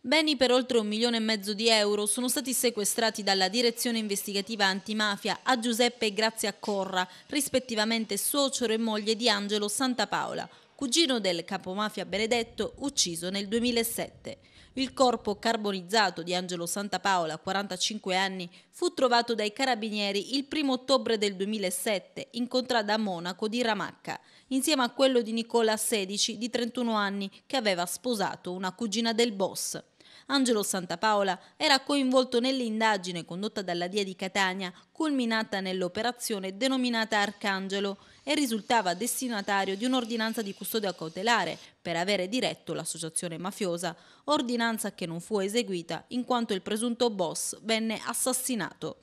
Beni per oltre 1,5 milioni di euro sono stati sequestrati dalla Direzione Investigativa Antimafia a Giuseppe e Grazia Corra, rispettivamente suocero e moglie di Angelo Santapaola, cugino del capomafia Benedetto, ucciso nel 2007. Il corpo carbonizzato di Angelo Santapaola, 45 anni, fu trovato dai carabinieri il 1° ottobre del 2007 in contrada Monaco di Ramacca, insieme a quello di Nicola Sedici, di 31 anni, che aveva sposato una cugina del boss. Angelo Santapaola era coinvolto nell'indagine condotta dalla DIA di Catania, culminata nell'operazione denominata Arcangelo, e risultava destinatario di un'ordinanza di custodia cautelare per avere diretto l'associazione mafiosa, ordinanza che non fu eseguita in quanto il presunto boss venne assassinato.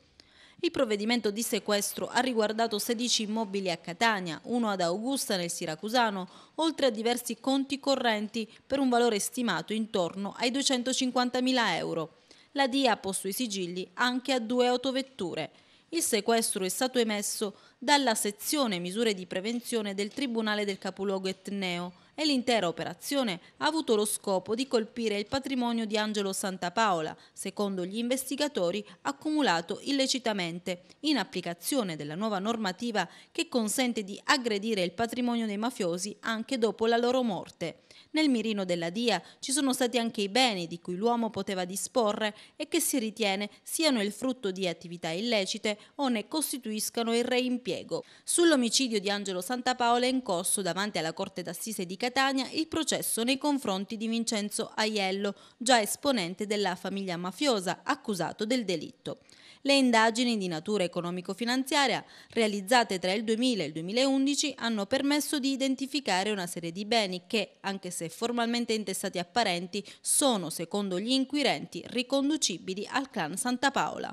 Il provvedimento di sequestro ha riguardato 16 immobili a Catania, uno ad Augusta nel Siracusano, oltre a diversi conti correnti per un valore stimato intorno ai 250.000 euro. La DIA ha posto i sigilli anche a 2 autovetture. Il sequestro è stato emesso dalla sezione misure di prevenzione del Tribunale del Capoluogo etneo e l'intera operazione ha avuto lo scopo di colpire il patrimonio di Angelo Santapaola, secondo gli investigatori accumulato illecitamente, in applicazione della nuova normativa che consente di aggredire il patrimonio dei mafiosi anche dopo la loro morte. Nel mirino della DIA ci sono stati anche i beni di cui l'uomo poteva disporre e che si ritiene siano il frutto di attività illecite o ne costituiscano il reimpiego. Sull'omicidio di Angelo Santapaola è in corso davanti alla Corte d'Assise di Catania il processo nei confronti di Vincenzo Aiello, già esponente della famiglia mafiosa, accusato del delitto. Le indagini di natura economico-finanziaria realizzate tra il 2000 e il 2011 hanno permesso di identificare una serie di beni che, anche se formalmente intestati a parenti, sono, secondo gli inquirenti, riconducibili al clan Santapaola.